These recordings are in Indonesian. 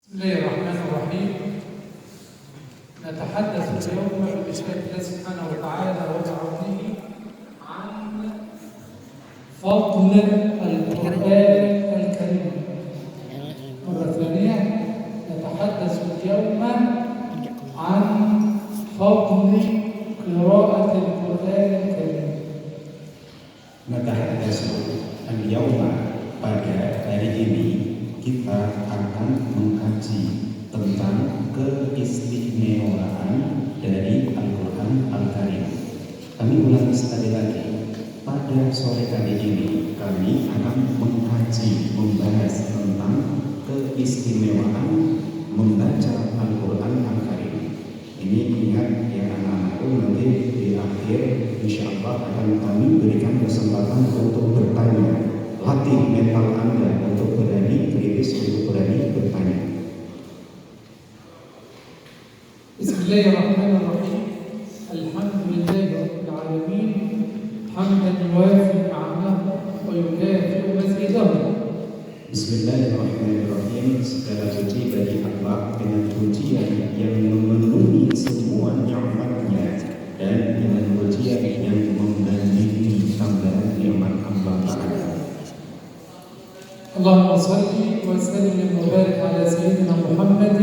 بسم الله الرحمن الرحيم. نتحدث اليوم بمشيئة الله سبحانه وتعالى وبعونه عن فضل القرآن الكريم. مرة ثانية نتحدث اليوم عن فضل قراءة القرآن الكريم. Natahadas al-yawma, pada hari ini kita akan mengkaji tentang keistimewaan dari Al-Quran Al-Karim. Kami ulangi sekali lagi, pada sore kali ini kami akan mengkaji, membahas tentang keistimewaan membaca Al-Quran Al-Karim. Ini ingat ya anak-anakku, nanti di akhir insya Allah akan kami berikan kesempatan untuk bertanya. Latih mental Anda untuk berani kritis, untuk berani bertanya. Bismillahirrahmanirrahim. Alhamdulillahi rabbil alamin. Hamdan yuwafi ni'amahu wa yukafi'u mazidahu. Bismillahirrahmanirrahim. Segala puji bagi Allah dengan pujian yang memenuhi semua nikmat-Nya dan dengan pujian yang membandingi tambahan nikmat Allah Ta'ala. اللهم صل وسلم وبارك على سيدنا محمد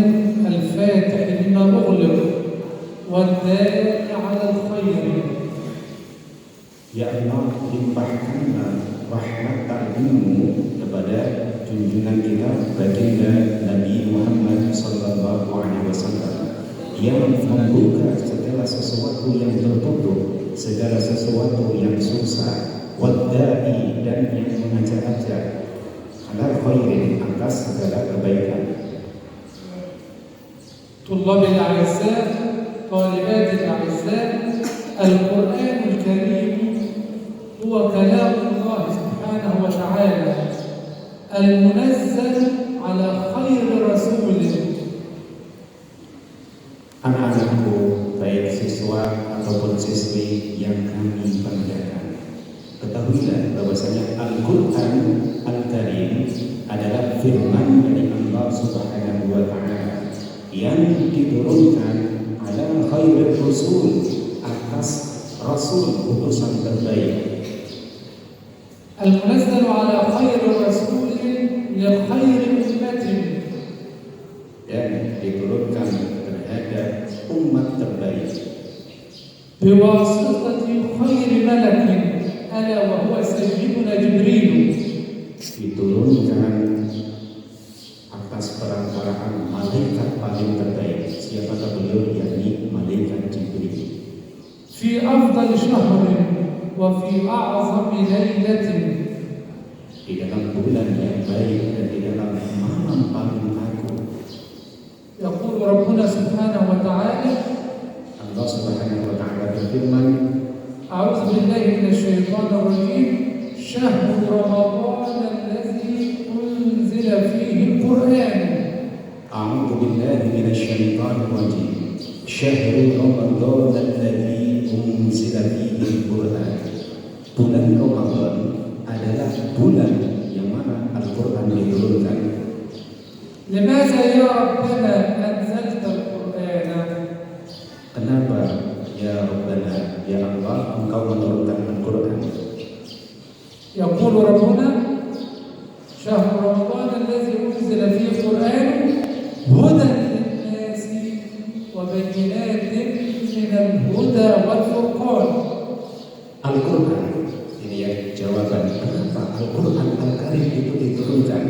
الفاتح لما أغلق والدال على الخير. Ya Allah, limpahkanlah rahmat ta'zimu kepada junjungan kita baginda Nabi Muhammad sallallahu alaihi wasallam yang membuka segala sesuatu yang tertutup, segala sesuatu yang susah, wadda'i, dan yang mengajak-ajak ala khairin, atas segala kebaikan. طلاب الأعزاء، طالبات الأعزاء، القرآن الكريم هو كلام الله سبحانه وتعالى المنزل على خير رسول. Anak-anakku, baik siswa ataupun siswi yang kami banggakan, ketahuilah bahwasanya Al-Quran Al-Karim adalah firman dari Allah Subhanahu wa Ta'ala yang diturunkan ala khairul rasul, atas rasul utusan terbaik. المنزل على خير رسول لخير أمة. Dan diturunkan terhadap umat terbaik بواسطة خير ملك ألا وهو سيدنا جبريل. diturunkan atas perantaraan malaikat paling terbaik. Siapakah beliau? Yakni malaikat Jibril. في أفضل شهر وفي أعظم ليلة. Di dalam bulan yang baik dan di dalam malam paling agung. يقول ربنا سبحانه وتعالى Allah Subhanahu wa Ta'ala berfirman, أعوذ بالله من الشيطان الرجيم شهر رمضان الذي أنزل فيه القرآن. A'udzu billahi minasyaitonir rajim. Syahrul Ramadan alladzi unzila fihi al-Qur'an. Bulan Ramadan adalah bulan yang mana Al-Qur'an diturunkan. لماذا يا ربنا أنزلت القرآن؟ Kenapa ya Rabbana, ya Allah, Engkau menurunkan Al-Quran? يقول ربنا شهر رمضان الذي أنزل فيه القرآن هدى للناس وبينات من الهدى والفرقان. Al-Quran, ini ya jawaban kenapa Al-Quran Al-Karim itu diturunkan.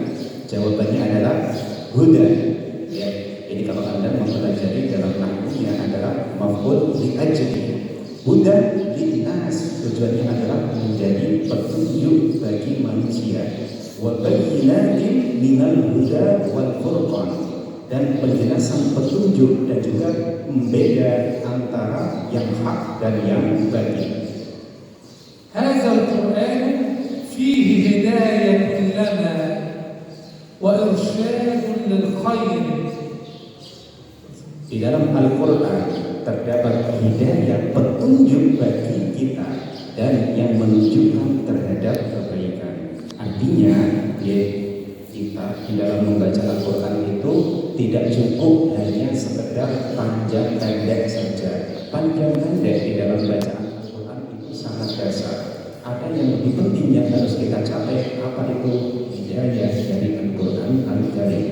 Jawabannya adalah huda. Ya, ini kalau Anda mempelajari dalam nahwunya adalah maf'ul li ajli. Huda linnas, tujuannya adalah menjadi petunjuk bagi manusia. Wa bayyinatin minal huda wal furqan, dan penjelasan petunjuk dan juga membeda antara yang hak dan yang batil. هذا القرآن فيه هداية لنا وإرشاد للخير. Di dalam Al-Quran terdapat hidayah, petunjuk bagi kita dan yang menunjukkan terhadap kebaikan. Artinya, kita di dalam membaca Al-Quran itu tidak cukup hanya sekedar panjang pendek saja. Panjang pendek di dalam bacaan Al-Quran itu sangat dasar. Ada yang lebih penting yang harus kita capai, apa itu? Hidayah dari Al-Quran Al-Karim.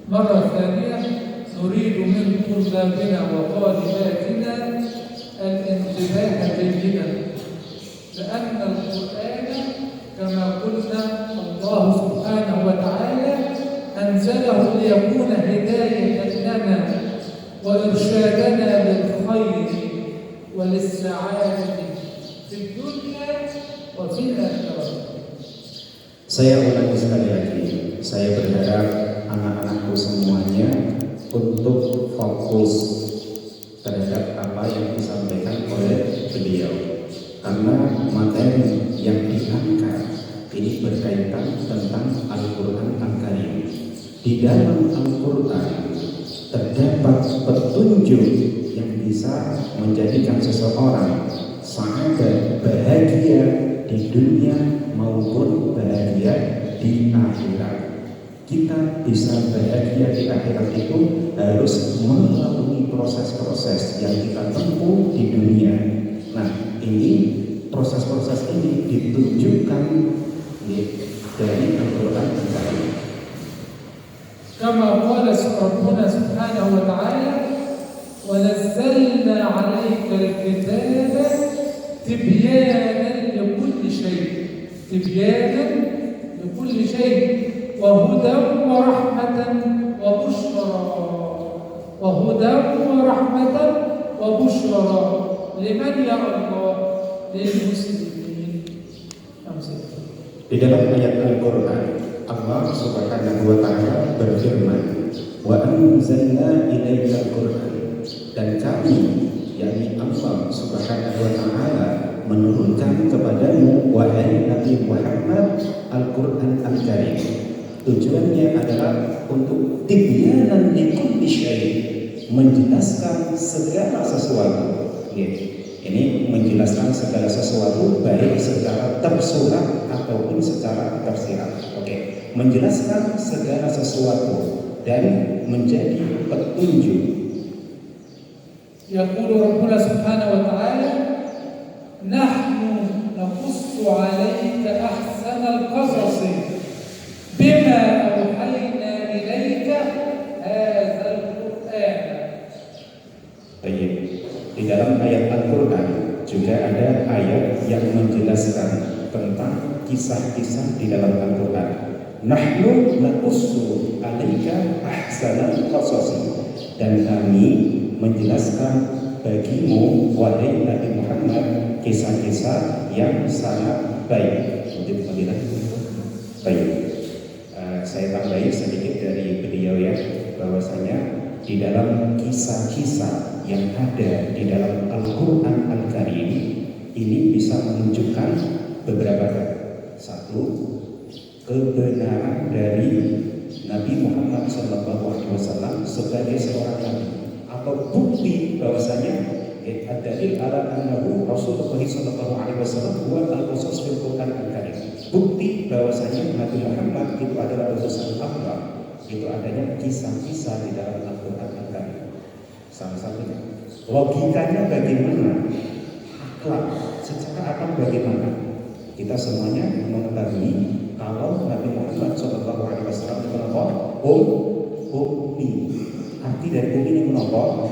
مرة ثانية نريد من طلابنا وطالباتنا الانتباه جيدا، لأن القرآن كما قلنا الله سبحانه وتعالى أنزله ليكون هداية لنا وإرشادنا للخير وللسعادة في الدنيا وفي الآخرة. Saya ulangi sekali lagi, saya berharap anak-anakku semuanya untuk fokus terhadap apa yang disampaikan oleh beliau, karena materi yang diangkat ini berkaitan tentang Al-Quran Al-Karim. Di dalam Al-Quran terdapat petunjuk yang bisa menjadikan seseorang sa'adah, bahagia di dunia maupun bahagia di akhirat. Kita bisa bahagia di akhirat itu harus melalui proses-proses yang kita tempuh di dunia. Nah, ini proses-proses ini ditunjukkan dari Al-Quran Al-Karim. كما قال ربنا سبحانه وتعالى ونزلنا عليك الكتاب تبيانا لكل شيء، تبيانا لكل شيء وهدى ورحمة وبشرى، وهدى ورحمة وبشرى لمن يا الله؟ للمسلمين. Di dalam ayat Al-Quran Allah Subhanahu wa Ta'ala berfirman, wa anzalna ilaika al-Quran, dan kami, yakni Allah Subhanahu wa Ta'ala, menurunkan kepadamu wahai Nabi Muhammad Al-Quran Al-Karim. Tujuannya adalah untuk tibyanan likulli syai', menjelaskan segala sesuatu. Ini menjelaskan segala sesuatu baik secara tersurat ataupun secara tersirat. Menjelaskan segala sesuatu dan menjadi petunjuk. Yaqulu Rabbuna Subhanahu wa ta'ala nahnu naqussu 'alaika ahsanal qasas bima awhayna ilaika hadzal Qur'an. Baik. Di dalam ayat Al-Quran juga ada ayat yang menjelaskan tentang kisah-kisah di dalam Al-Quran. Nahnu naqussu 'alaika ahsanal qasas, dan kami menjelaskan bagimu wahai Nabi Muhammad kisah-kisah yang sangat baik. Baik. Saya tambahin sedikit dari beliau ya, bahwasanya di dalam kisah-kisah yang ada di dalam Al-Quran Al-Karim ini bisa menunjukkan beberapa hal. Satu, kebenaran dari Nabi Muhammad SAW sebagai seorang nabi, atau bukti bahwasanya ad-dalil ala annahu Rasulullah SAW huwa al-qasas fil Quran Al-Karim. Bukti bahwasanya Nabi Muhammad itu adalah utusan Allah, itu adanya kisah-kisah di dalam Al-Quran Al-Karim. Salah satunya logikanya bagaimana, akhlak secara akal bagaimana. Kita semuanya mengetahui kalau Nabi Muhammad SAW itu apa? Ummi. Arti dari ummi ini menapa?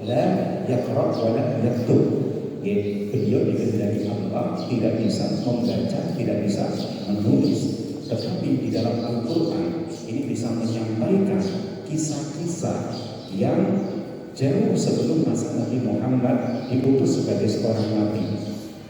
La yaqra wa la yaktub. Beliau dikehendaki Allah tidak bisa membaca, tidak bisa menulis. Tetapi di dalam Al-Quran ini bisa menyampaikan kisah-kisah yang jauh sebelum masa Nabi Muhammad diutus sebagai seorang nabi.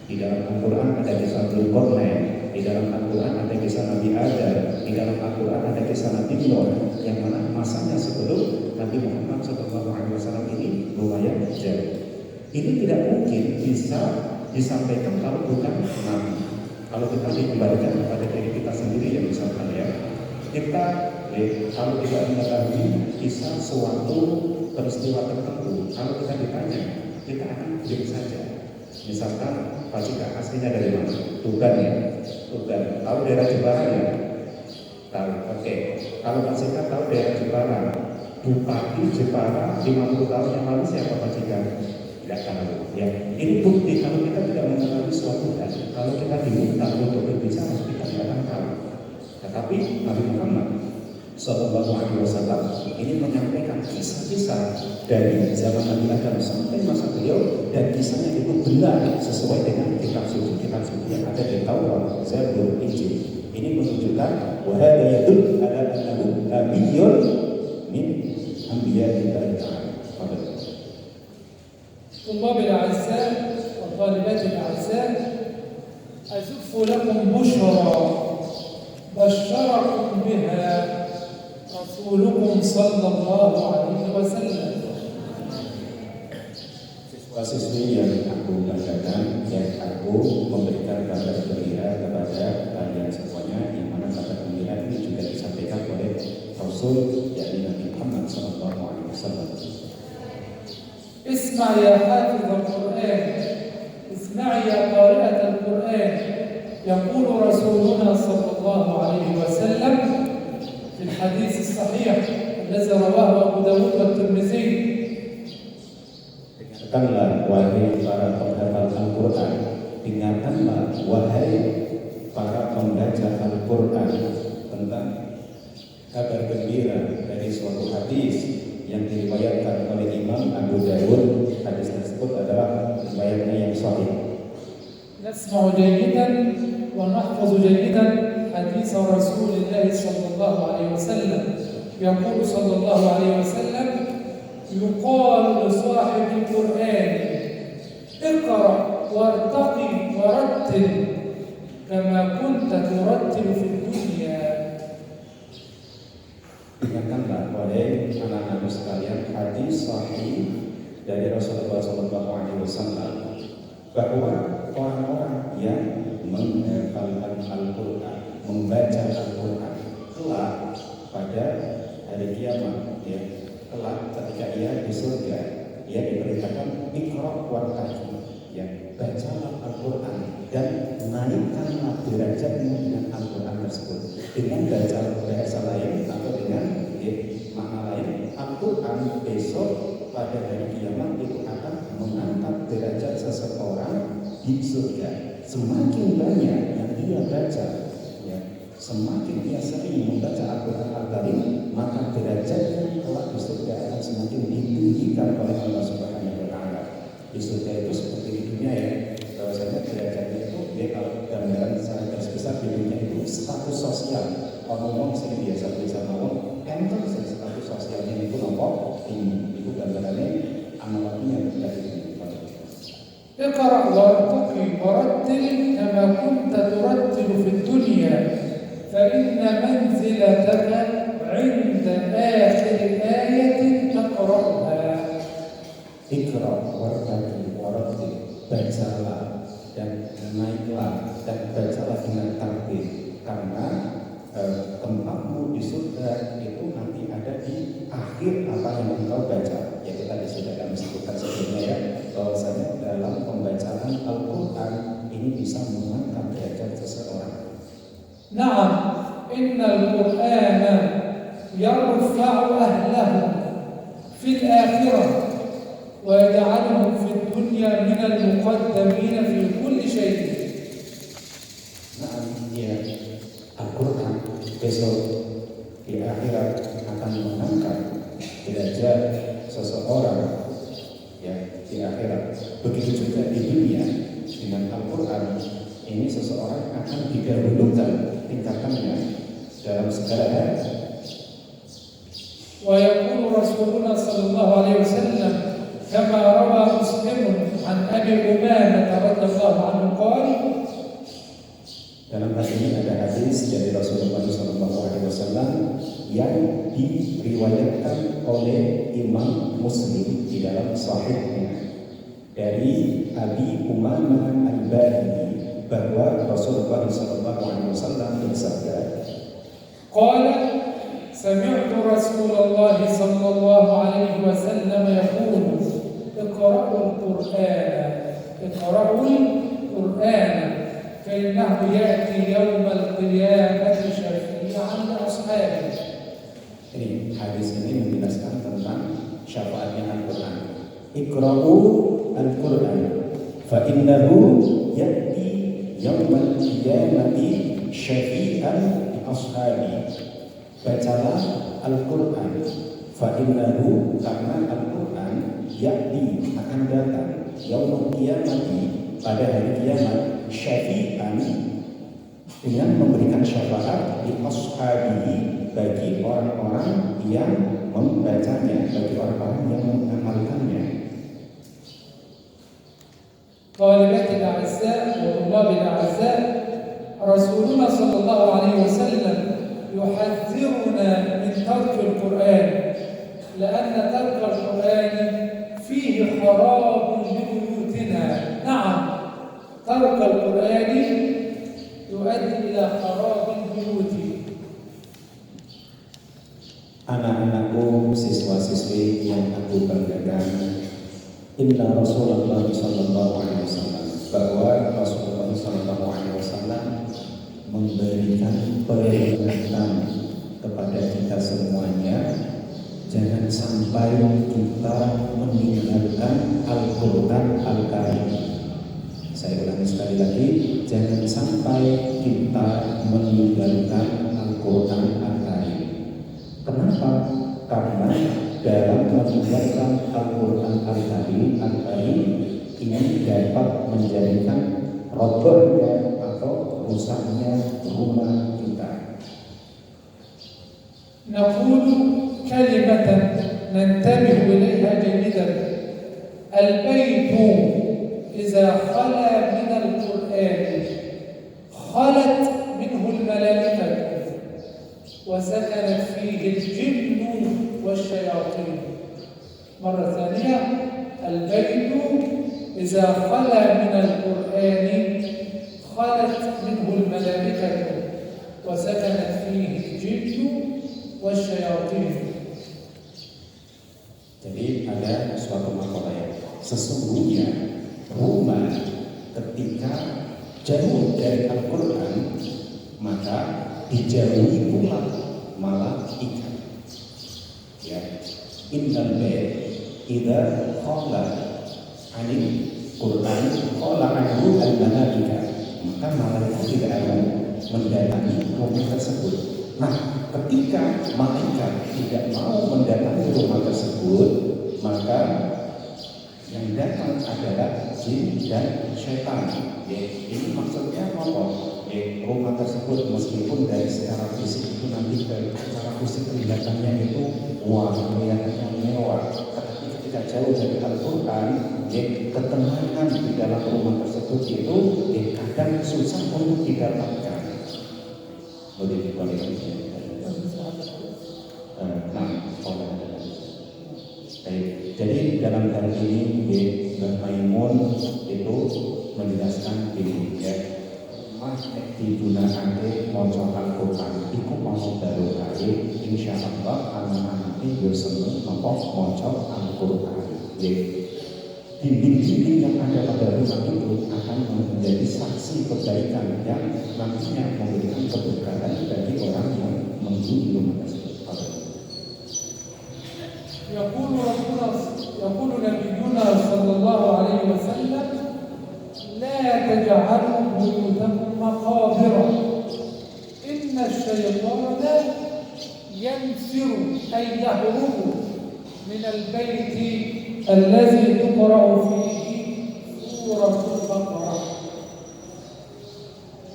Di dalam Al-Quran ada kisah Dzulqarnain, di dalam Al-Quran ada kisah Nabi Adam, di dalam Al-Quran ada kisah Nabi Nuh, yang mana masanya sebelum Nabi Muhammad SAW ini lumayan jauh. Ini tidak mungkin bisa disampaikan kalau bukan nabi. Kalau kita dikembalikan kepada diri kita sendiri ya, misalkan ya, kita kalau kita mengetahui kisah suatu peristiwa tertentu, kalau kita ditanya, kita akan diam saja. Misalkan Pak Cika aslinya dari mana? Tuban ya, Tuban. Tahu daerah Jepara ya? Tahu. Oke. Kalau Pak Jika tahu daerah Jepara, Bupati Jepara 50 tahun yang lalu siapa Pak Jika? Tidak tahu. Ya, ini bukti kalau kita tidak mengetahui suatu hal, kalau kita diminta untuk berbicara, kita tidak akan tahu. Tetapi Nabi Muhammad Sallallahu Alaihi Wasallam ini menyampaikan kisah-kisah dari zaman Nabi Adam sampai masa beliau, dan kisahnya itu benar sesuai dengan kitab suci yang ada di Taurat, Zabur, Injil. Ini menunjukkan wahada yadul ala annahu nabiyyun min anbiya'illahi ta'ala. طلاب الأعزاء والطالبات الأعزاء، أزف لكم بشرى بشركم بها رسولكم صلى الله عليه وسلم. Siswa-siswi yang aku banggakan, yang aku memberikan kabar gembira kepada kalian semuanya, yang mana kabar gembira ini juga disampaikan oleh Rasul yakni Nabi Muhammad Sallallahu Alaihi Wasallam. اسمع يا حافظ القرآن، اسمع يا قارئة القرآن، يقول رسولنا صلى الله عليه وسلم في الحديث الصحيح الذي رواه أبو داود والترمذي: dengarkanlah wahai para penghafal Al-Quran, dengarkanlah wahai para pembaca Al-Quran tentang kabar gembira dari suatu hadis yang diriwayatkan oleh Imam Abu Dawud. Hadis tersebut adalah riwayatnya yang sahih. نسمع جيدا ونحفظ جيدا حديث رسول الله صلى الله عليه وسلم. يقول صلى الله عليه وسلم: يقال لصاحب القرآن اقرأ وارتقي ورتل كما كنت ترتل في الدنيا. Dengarkanlah oleh anak-anak sekalian hadis sahih dari Rasulullah SAW bahwa orang-orang yang menghafalkan Al-Quran, membaca Al-Quran, kelak pada hari kiamat, ya, kelak ketika ia di surga, ia diperintahkan iqra wartaqi, ya, bacalah Al-Quran dan naikkanlah derajatmu dengan Al-Quran tersebut. Dengan baca bahasa lain atau dengan makna lain, Al-Quran besok pada hari kiamat itu akan mengangkat derajat seseorang di surga. Semakin banyak yang dia baca, ya, semakin dia sering membaca Al-Quran Al-Karim, maka derajatnya kelak di surga akan semakin ditinggikan oleh Allah Subhanahu wa Ta'ala. Di surga itu seperti di dunia, ya, bahwasanya derajatnya itu, dia kalau gambaran secara garis besar di dunia itu status sosial. Orang-orang sini biasa ngomong enter status sosialnya itu nomor ini. Itu gambarannya analoginya dari ini. اقرأ وارتقي ورتل كما كنت ترتل في الدنيا فإن منزلتك عند آخر آية تقرأها. Iqra wartaqi warattil, bacalah dan naiklah dan bacalah dengan tartil, karena tempatmu di surga itu nanti ada di akhir apa yang engkau baca. Ya, kita sudah kami sebutkan sebelumnya, ya, bahwasanya dalam pembacaan Al-Quran ini bisa mengangkat derajat seseorang. نعم إن القرآن يرفع أهله في الآخرة ويجعلهم في الدنيا من المقدمين في كل شيء. Nah, ya, Al-Quran besok di akhirat akan mengangkat derajat seseorang, ya, di akhirat. Begitu juga di dunia dengan Al-Quran ini seseorang akan didahulukan tingkatannya dalam segala hal. ويقول رسولنا صلى الله عليه وسلم كما روى مسلم عن أبي أمامة رضي الله عنه قال: dalam hal ini ada hadis dari Rasulullah SAW yang diriwayatkan oleh Imam Muslim di dalam Sahihnya dari Abi Umamah Al-Bahili bahwa Rasulullah SAW bersabda, قال: سمعت رسول الله صلى الله عليه وسلم يقول: اقرأوا القرآن فإنه يأتي يوم القيامة شفيعا شفيعا لأصحابه. Ini hadis ini menjelaskan tentang syafaatnya Al-Quran. Iqra'u Al-Quran fa innahu ya'ti yawmal qiyamati syafi'an li ashabi. Bacalah Al-Quran fa innahu, karena Al-Quran ya'ti, akan datang, yawmal qiyamati, pada hari kiamat, syafi'an, dengan memberikan syafaat di ashabihi, bagi orang-orang yang membacanya, bagi orang-orang yang mengamalkannya. طالبات الأعزاء وطلاب الأعزاء، رسولنا صلى الله عليه وسلم يحذرنا من ترك القرآن، لأن ترك القرآن فيه خراب لبيوتنا. نعم، ترك القرآن يؤدي إلى خراب البيوت. Anak-anakku, siswa-siswi yang aku banggakan, Inna Rasulullah sallallahu alaihi wasallam, bahwa Rasulullah sallallahu alaihi wasallam memberikan peringatan kepada kita semuanya, jangan sampai kita meninggalkan Al-Quran Al-Karim. Saya ulangi sekali lagi, jangan sampai kita meninggalkan Al-Quran Al-Karim. Kenapa? Karena dalam meninggalkan Al-Quran Al-Karim ini dapat menjadikan robohnya atau rusaknya rumah kita. نقول كلمة ننتبه إليها جيدا: البيت إذا خلا من القرآن خلت منه الملائكة وسكنت فيه الجن والشياطين. مرة ثانية: البيت إذا خلا من القرآن خلت منه الملائكة وسكنت فيه الجن والشياطين. Jadi ada suatu makalah, sesungguhnya rumah ketika jauh dari Al-Quran maka dijauhi pula malaikat. Ya, innal bait idza khala anil Quran khala anhu al-malaika, maka malaikat tidak akan mendatangi rumah tersebut. Nah, ketika malaikat tidak mau mendatangi rumah tersebut, maka yang datang adalah jin dan syaitan. Ya, ini maksudnya apa? Rumah tersebut meskipun dari secara fisik itu nanti dari secara fisik kelihatannya itu wah, kelihatannya mewah, tetapi ketika jauh dari Al-Quran, ketenangan di dalam rumah tersebut itu kadang susah untuk didapatkan. Boleh dibalikan? Jadi dalam hal ini Mbak Maimun itu menjelaskan ini, ya, digunakan maca Al-Quran iku mau barokah, insyaallah anak-anak iki yo seneng napa maca Al-Quran. Dinding-dinding yang ada pada rumah itu akan menjadi saksi kebaikan yang nantinya memberikan keberkahan bagi orang yang menghuni rumah tersebut. يقول نبينا صلى الله عليه وسلم: لا تجعلوا بيوتكم مقابر إن الشيطان ينفر أي يهرب من البيت الذي تقرأ فيه سورة البقرة.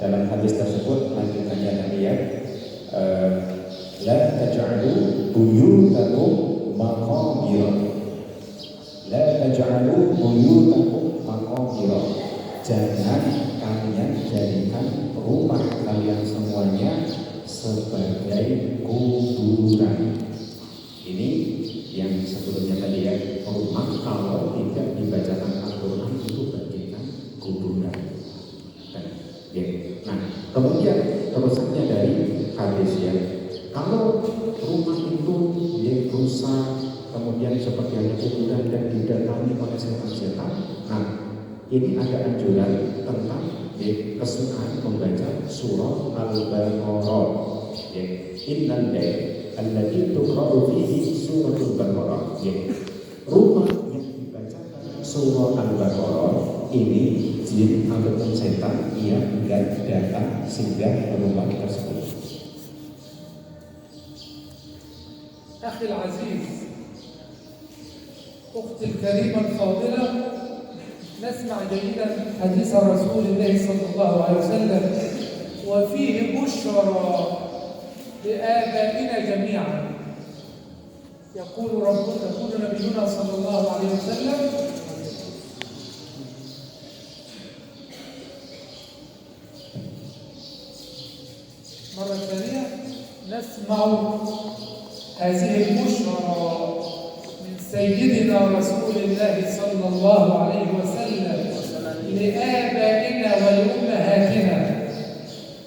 Dalam hadis tersebut lanjutannya tadi ya, la taj'alu buyutakum maqabira, la taj'alu buyutakum maqabira, jangan kalian jadikan rumah kalian semuanya sebagai kuburan. Ini yang sebelumnya tadi ya, rumah kalau tidak dibacakan Al-Quran itu bagaikan kuburan. Nah, kemudian terusannya dari hadis ya, kalau rumah itu dia rusak, kemudian seperti hanya kuburan dan didatangi oleh setan-setan, nah ini ada anjuran tentang kesukaan membaca surah Al-Baqarah. ya. Innal bait alladzi tuqra'u fihi suratul Baqarah, ya. Rumah yang dibacakan surah Al-Baqarah ini jin ataupun setan yang enggak datang singgah ke rumah tersebut. أخي العزيز، أختي الكريمة الفاضلة، نسمع جيدا حديث رسول الله صلى الله عليه وسلم وفيه بشرى لآبائنا جميعا. يقول نبينا صلى الله عليه وسلم: مرة ثانية نسمع هذه البشرى من سيدنا رسول الله صلى الله عليه وسلم لآبائنا ولأمهاتنا.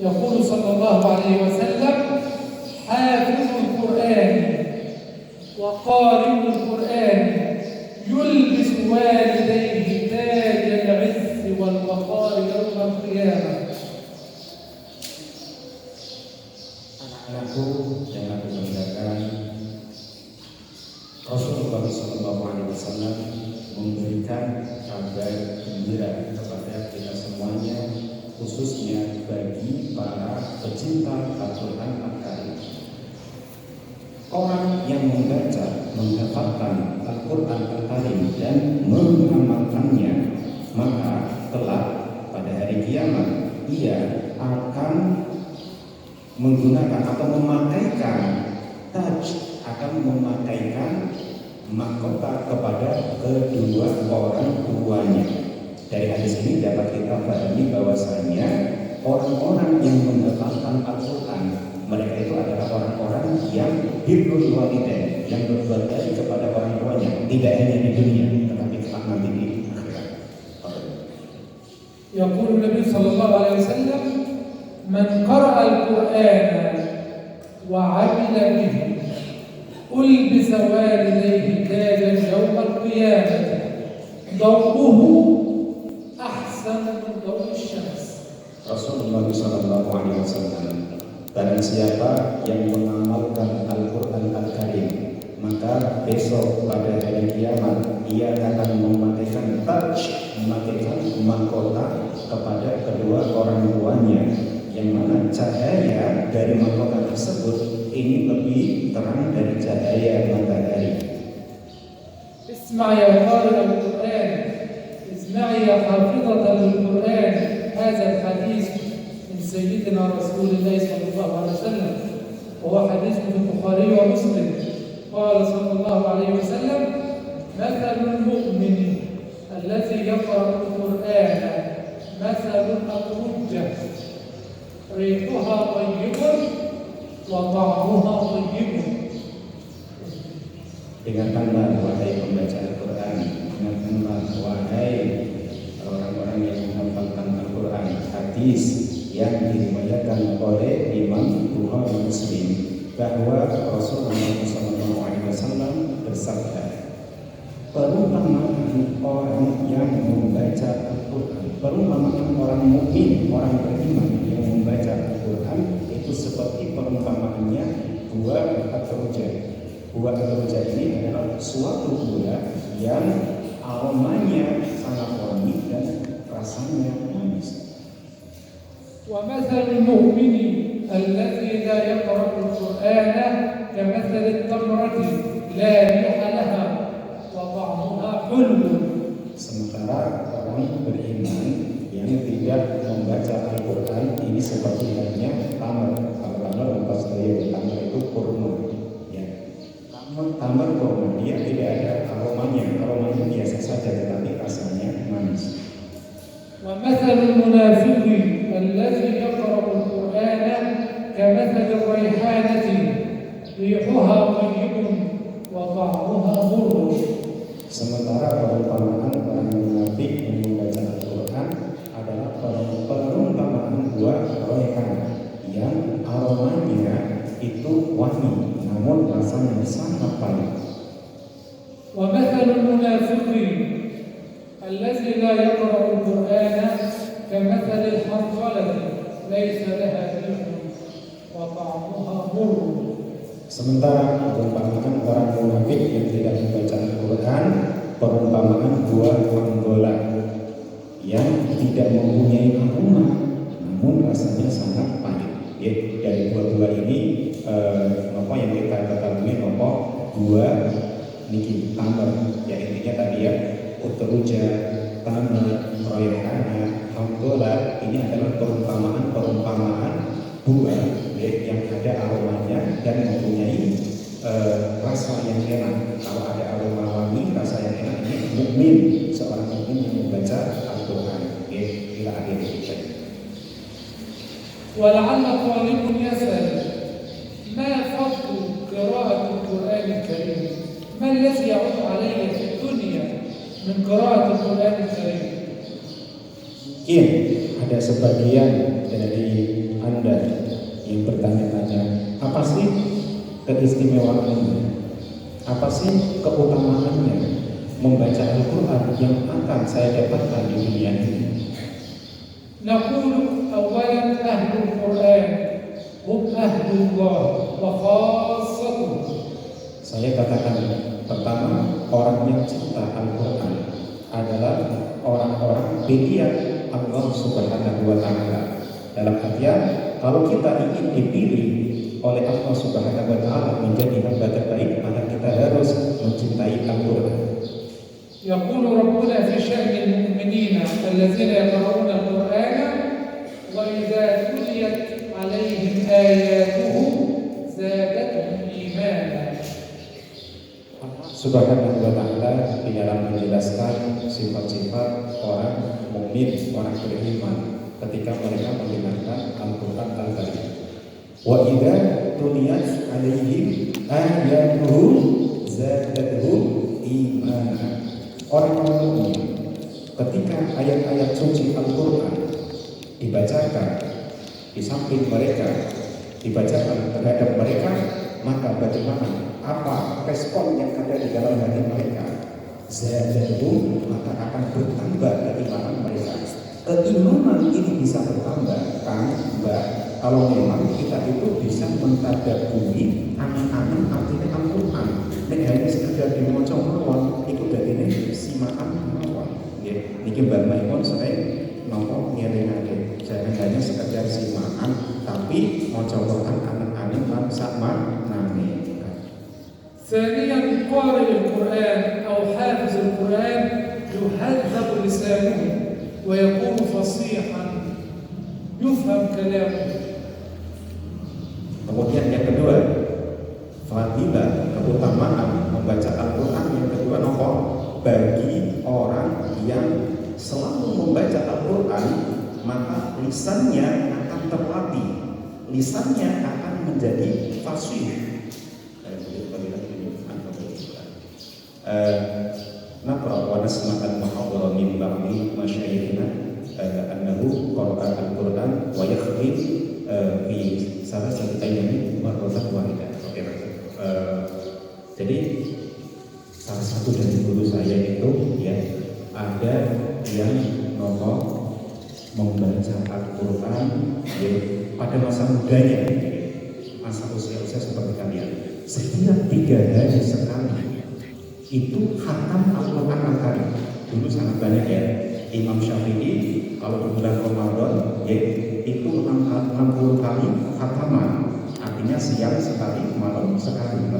يقول صلى الله عليه وسلم: حافظ القرآن وقارئ القرآن يلبس والديه تاج العز والوقار يوم القيامة. Anak-anakku yang aku banggakan, Rasulullah SAW memberikan kabar gembira kepada kita semuanya, khususnya bagi para pecinta Al-Quran Al-Karim. Orang yang membaca, menghafalkan Al-Quran Al-Karim dan mengamalkannya, maka kelak pada hari kiamat ia akan menggunakan atau memakaikan taj, akan memakaikan mahkota kepada kedua orang tuanya. Dari hadis ini dapat kita pahami bahwasanya orang-orang yang menghafalkan Al-Quran, mereka itu adalah orang-orang yang birrul walidain, yang berbuat baik kepada orang tuanya, tidak hanya di dunia tetapi kelak nanti di akhirat. Yaqulu Nabi sallallahu alaihi wasallam: Man qara'a al-Qur'ana wa 'amila bihi ulbisa walidayhi tajan yawm al-qiyamah dawuhu ahsan min dawi asy-syams. Rasulullah sallallahu alaihi wasallam: barang siapa yang mengamalkan Al-Quran Al-Karim, maka besok pada hari kiamat ia akan memakaikan taj, memakaikan mahkota kepada kedua orang tuanya, yang mana cahaya dari mahkota tersebut ini lebih terang dari cahaya matahari. Isma' ya qari' al-Qur'an, isma'i ya hafizatan lil-Qur'an. Hadha al-hadith min sayyidina Rasulillah sallallahu alaihi wasallam, wa huwa hadith fi Bukhari wa Muslim. Qala sallallahu alaihi wasallam: mathalul mu'min alladhi yaqra'u al-Qur'ana mathalul atrujah rihuha tayyibun wa ta'muha tayyibun. Dengarkanlah wahai pembaca Al-Quran, dengarkanlah wahai orang-orang yang menghafalkan Al-Quran, hadis yang diriwayatkan oleh Imam Bukhari Muslim, bahwa Rasulullah SAW bersabda, perumpamaan orang yang membaca Al-Quran, perumpamaan orang mukmin, orang beriman yang membaca Al-Quran itu seperti perumpamaannya buah atrujah. Buah atrujah ini adalah suatu buah yang aromanya sangat wangi dan rasanya manis. ومثل المؤمن الذي لا يقرأ القرآن كمثل التمرة لا ريح لها وطعمها حلو. Sementara orang beriman yang tidak membaca Al-Quran ini seperti halnya tamar. Kalau tamar lepas dari tamar itu kurma, ya. Tamar kurma dia tidak ada aromanya biasa saja tetapi rasanya manis. ومثل المنافق الذي يقرأ القرآن كمثل الريحانة ريحها طيب وطعمها مر. Sementara perumpamaan orang munafik yang membaca Al-Quran adalah perumpamaan buah rayhan yang aromanya itu wangi namun rasanya sangat pahit. ومثل المنافق الذي لا يقرأ القرآن كمثل الحنظلة ليس لها ريح وطعمها مر. Sementara perumpamaan orang munafik yang tidak membaca Al-Quran, perumpamaan buah anggola yang tidak mempunyai aroma, namun rasanya sangat pahit. Ya, dari buah-buah ini, apa yang kita ketahui, apa buah niki tamer, ya intinya tadi ya, utruja, tamer, royhana, anggola, ini adalah perumpamaan buah ya, yang ada aromanya dan mempunyai rasa yang enak. Kalau ada aroma wangi, rasa yang enak, ini mukmin, seorang mukmin yang membaca Al-Quran. Ya, ila akhir kita. ولعل طالب يسأل ما فضل قراءة القرآن الكريم؟ ما الذي يعود علي في الدنيا من قراءة القرآن الكريم؟ Mungkin ada sebagian dari Anda yang bertanya-tanya, apa sih keistimewaannya? Apa sih keutamaannya membaca Al-Quran yang akan saya dapatkan di dunia ini? نقول أولا أهل القرآن هم أهل الله وخاصته. Saya katakan pertama, orang yang cipta Al-Quran adalah orang-orang pilihan Allah Subhanahu wa Ta'ala. Dalam artian, kalau kita ingin dipilih oleh Allah Subhanahu wa Ta'ala menjadi hamba terbaik, maka kita harus mencintai Al-Quran. يقول ربنا في شأن المؤمنين الذين يقرؤون القرآن وإذا تليت عليهم آياته زادتهم إيمانا. Subhanahu wa Ta'ala di dalam menjelaskan sifat-sifat orang mukmin, orang beriman ketika mereka mendengarkan Al-Quran Al-Karim. Wa idza tuliyat alaihim ayatuhu zadatuhum imanan. Orang-orang mukmin ketika ayat-ayat suci Al-Quran dibacakan di samping mereka, dibacakan terhadap mereka, maka bagaimana? Apa respon yang ada di dalam hati mereka? Zadatuhum, maka akan bertambah keimanan mereka. Keimanan ini bisa bertambah kalau memang kita itu bisa mentadaburi angan-angan artinya Al-Quran. Nek hanya sekedar dimaca mawon, itu berarti simaan mawon. Ya, niki Mbak Maimun sering nopo ngiringake. Jangan hanya sekedar simaan, tapi maca Quran angan-angan lan sakmanane. ثانيا قارئ القرآن أو حافظ القرآن يهذب لسانه ويكون فصيحا يفهم كلامه. Kemudian yang kedua, fadilah, keutamaan membaca Al-Quran. Yang kedua, nopo bagi orang yang selalu membaca Al-Quran, maka lisannya akan terlatih, lisannya akan menjadi fasih. Naqra wa nasma' al-muhadhara min ba'di masyayikhina annahu qara'a al-Qur'an wa yakhfi fi salasati ayyamin marratan wahidah. Jadi salah satu dari guru saya itu ya ada yang membaca Al-Quran ya, pada masa mudanya, masa usia-usia seperti kalian, setiap 3 hari sekali itu khatam Al-Quran Al-Karim. Dulu sangat banyak ya. Imam Syafi'i kalau di bulan Ramadan ya, itu 60 kali khataman. Artinya siang sekali, malam sekali.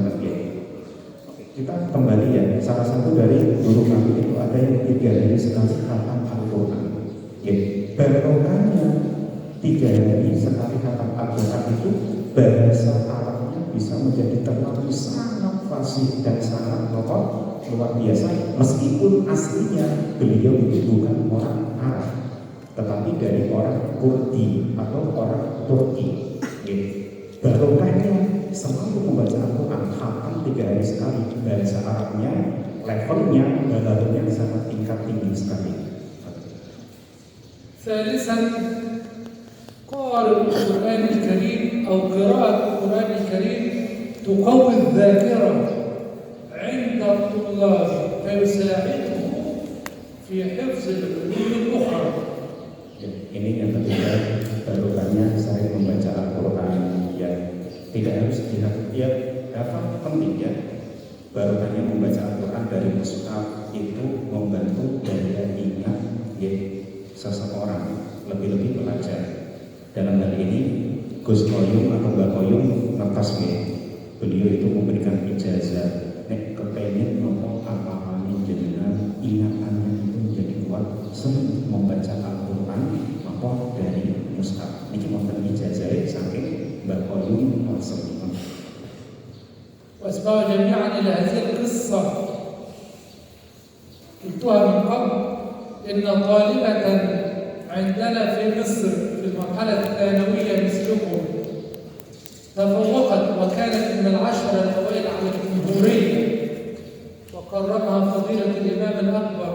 Kita kembali ya, salah satu dari guru kami itu ada yang 3 hari sekali khatam Al-Quran ya. Barokahnya 3 hari sekali khatam Al-Quran itu bahasa Arabnya bisa menjadi terlatih sangat fasih dan sangat luar biasa, meskipun aslinya beliau itu bukan orang Arab tetapi dari orang Kurdi atau orang Turki. Barokahnya selalu membaca Al-Quran khatam 3 hari sekali. Bahasa Arabnya levelnya, balaganya sangat tingkat tinggi sekali. ثالثا قارئ القرآن الكريم أو قراءة القرآن الكريم تقوي الذاكرة عند الطلاب فيساعده في حفظ العلوم الأخرى. Ya, ini yang ketiga, barokahnya saya membaca Al-Quran. Ya, tidak harus dilihat, ya apa penting ya. Barokahnya membaca Al-Quran dari mushaf itu membantu daya ingat ya, seseorang, lebih-lebih pelajar. Dalam hal ini Gus Koyum atau Mbak Koyum ngetas ya, beliau itu memberikan ijazah. Nek kepengen ngomong apa-apa jenengan ingatannya itu menjadi kuat, senang membaca Al-Quran apa dari mushaf. Ini memberikan ijazah saking Mbak Koyum langsung. واسمعوا جميعا إلى هذه القصة قلتها من قبل. إن طالبة عندنا في مصر في المرحلة الثانوية مثلكم تفوقت وكانت من العشرة الأوائل على الجمهورية، وكرمها فضيلة الإمام الأكبر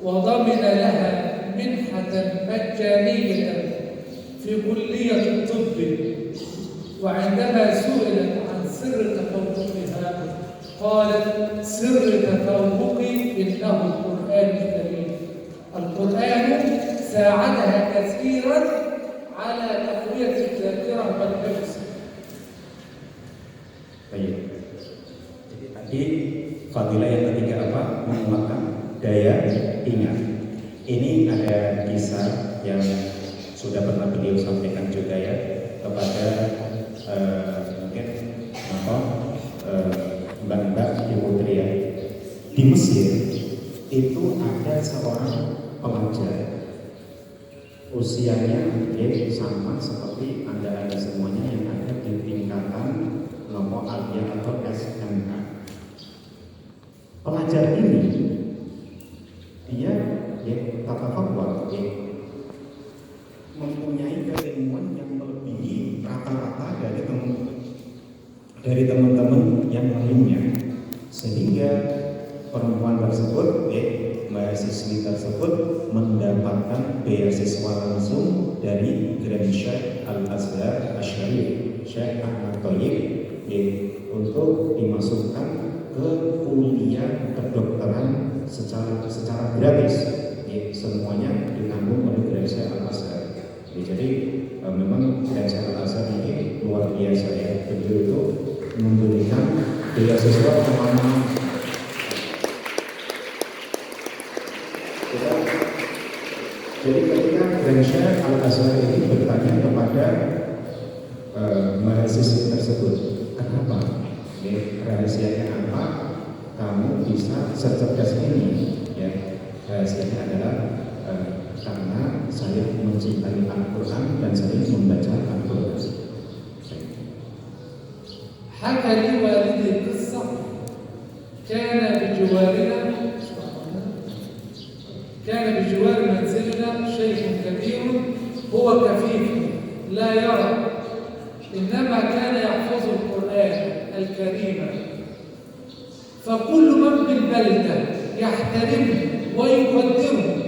وضمن لها منحة مجانية في كلية الطب. وعندما سئلت عن سر تفوقها قالت: سر تفوقي إنه القرآن الكريم. القرآن ساعدها كثيرا على تقوية الذاكرة والحفظ. Baik. Jadi tadi fadilah yang ketiga apa? Menguatkan daya ingat. Ini ada kisah yang sudah pernah beliau sampaikan juga ya kepada mungkin mbak-mbak di putri ya. Di Mesir itu ada seorang pelajar usianya mungkin sama seperti anda semuanya yang ada di tingkatan nomor aliyah atau SMK. Pelajar ini dia tatafawwad mempunyai keilmuan yang melebihi rata-rata dari teman-teman yang lainnya, sehingga perempuan tersebut mahasiswi tersebut mendapatkan beasiswa langsung dari Grand Sheikh Al-Azhar Asy-Syarif, Syekh Ahmad Thayyib, untuk dimasukkan ke kuliah kedokteran secara gratis. Semuanya ditanggung oleh Grand Sheikh Al-Azhar. Jadi memang Grand Sheikh Al-Azhar ini luar biasa ya. Beliau itu memberikan beasiswa kemana-mana. Jadi ketika Grand Sheikh Al-Azhar ini bertanya kepada mahasiswa tersebut, kenapa? Rahasianya apa? Kamu bisa secerdas ini? Ya, rahasianya adalah karena saya mencintai Al-Quran dan saya membaca Al-Quran. حكى لي والدي قصة. كان بجوار منزلنا شيخ كبير هو كفيف لا يرى، إنما كان يحفظ القرآن الكريم، فكل من بالبلدة يحترمه ويقدره